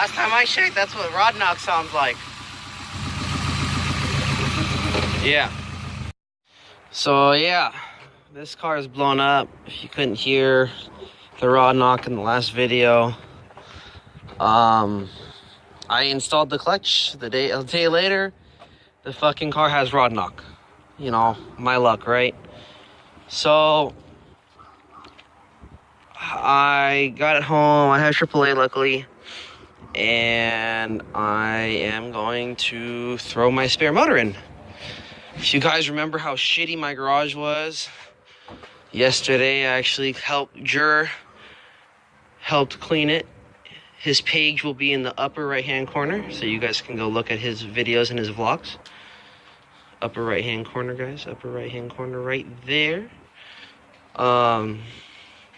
Last time I checked, that's what rod knock sounds like. Yeah. So yeah, this car is blown up. If you couldn't hear the rod knock in the last video, I installed the clutch a day later. The fucking car has rod knock. You know, my luck, right? So I got it home. I have AAA, luckily, and I am going to throw my spare motor in. If you guys remember how shitty my garage was, yesterday I actually helped clean it. His page will be in the upper right hand corner, so you guys can go look at his videos and his vlogs. Upper right hand corner, guys. Upper right hand corner right there. But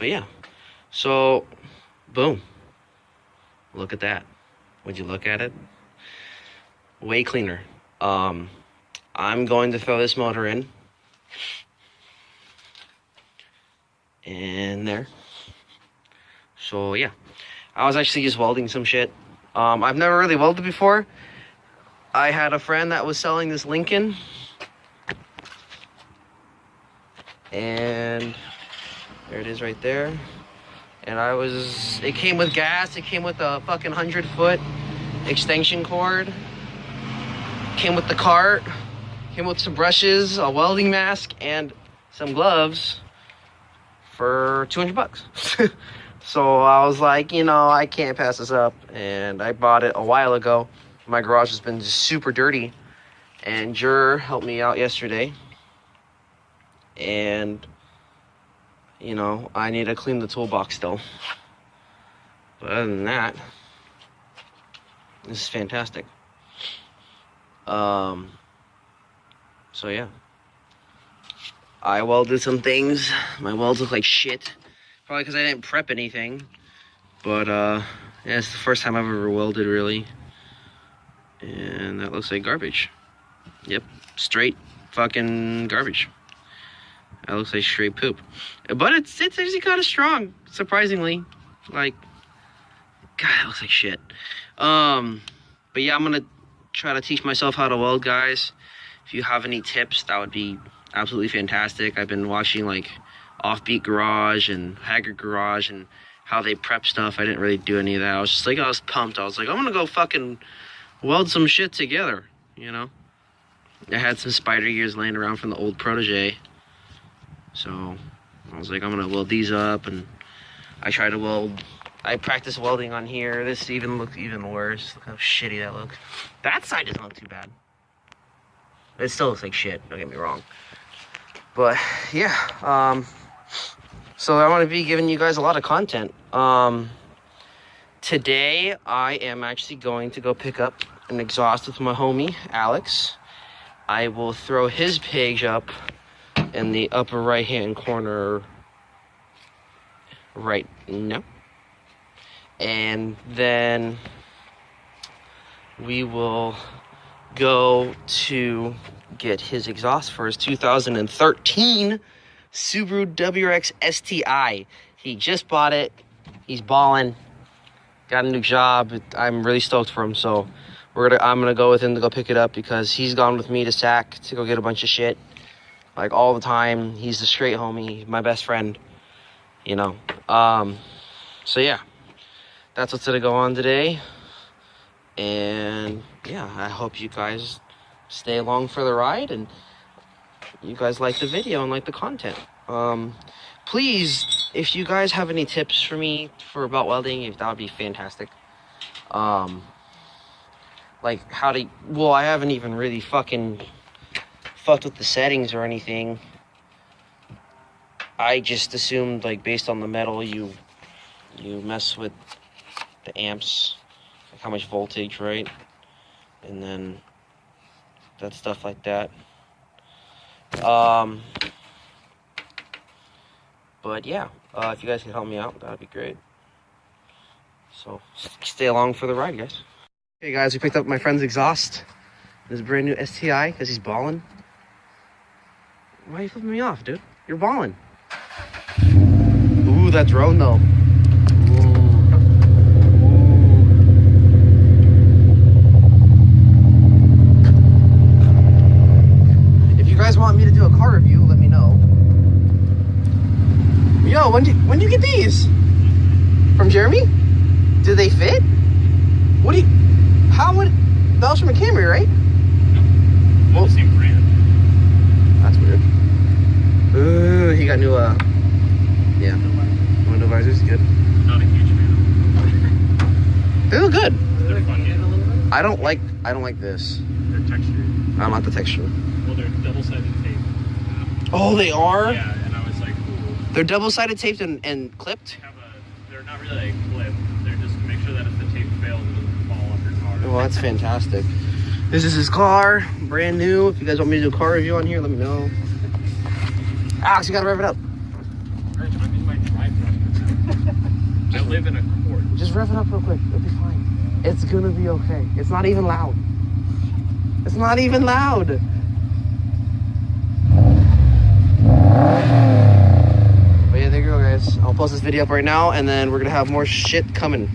yeah. So boom. Look at that. Would you look at it? Way cleaner. I'm going to throw this motor in. And there. So yeah. I was actually just welding some shit. I've never really welded before. I had a friend that was selling this Lincoln. And there it is right there. And it came with gas. It came with a fucking 100-foot extension cord. Came with the cart. Came with some brushes, a welding mask, and some gloves for $200. So I was like, you know, I can't pass this up. And I bought it a while ago. My garage has been super dirty. And Jur helped me out yesterday. And, you know, I need to clean the toolbox still. But other than that, this is fantastic. So yeah, I welded some things. My welds look like shit, probably because I didn't prep anything. But yeah, it's the first time I've ever welded, really. And that looks like garbage. Yep, straight fucking garbage. That looks like straight poop. But it's actually kind of strong, surprisingly. Like, God, it looks like shit. But yeah, I'm gonna try to teach myself how to weld, guys. If you have any tips, that would be absolutely fantastic. I've been watching like Offbeat Garage and Haggard Garage and how they prep stuff. I didn't really do any of that. I was just like, I was pumped. I was like, I'm gonna go fucking weld some shit together, you know? I had some spider gears laying around from the old Protege. So I was like, I'm gonna weld these up, and I tried to weld. I practiced welding on here. This even looked even worse. Look how shitty that looks. That side doesn't look too bad. It still looks like shit, don't get me wrong. But yeah, so I want to be giving you guys a lot of content. Today I am actually going to go pick up an exhaust with my homie, Alex. I will throw his page up in the upper right hand corner right now. And then we will go to get his exhaust for his 2013 Subaru WRX STI. He just bought it. He's balling. Got a new job. I'm really stoked for him. So I'm gonna go with him to go pick it up because he's gone with me to SAC to go get a bunch of shit, like all the time. He's the straight homie, my best friend. You know. So yeah, that's what's gonna go on today. And yeah, I hope you guys stay along for the ride and you guys like the video and like the content. Please, if you guys have any tips for me about welding, that would be fantastic. Like how to, well, I haven't even really fucking fucked with the settings or anything. I just assumed, like, based on the metal, you mess with the amps, like how much voltage, right? And then that stuff like that. But yeah, if you guys can help me out, that'd be great. So stay along for the ride, guys. Okay, guys, we picked up my friend's exhaust. This brand new STI because he's balling. Why are you flipping me off, dude? You're balling. Ooh, that drone though. Ooh. guys want me to do a car review, let me know. Yo, when do you get these? From Jeremy? Do they fit? What do you... How would... That was from a Camry, right? No, well, the same brand. That's weird. Ooh, he got new, yeah. Window visors, good. Not a huge fan. They look good. They're fun. I don't like this. They're textured. I want the texture. Well, they're double-sided tape. Oh, they are? Yeah, and I was like, cool. They're double-sided taped and clipped? They're not really like clipped. They're just to make sure that if the tape fails, it doesn't fall off your car. Well, that's fantastic. This is his car, brand new. If you guys want me to do a car review on here, let me know. Alex, you gotta rev it up. I'm in my driveway. I live in a court. Just rev it up real quick. It'll be fine. It's gonna be okay. It's not even loud. It's not even loud. But yeah, there you go, guys. I'll post this video up right now, and then we're gonna have more shit coming.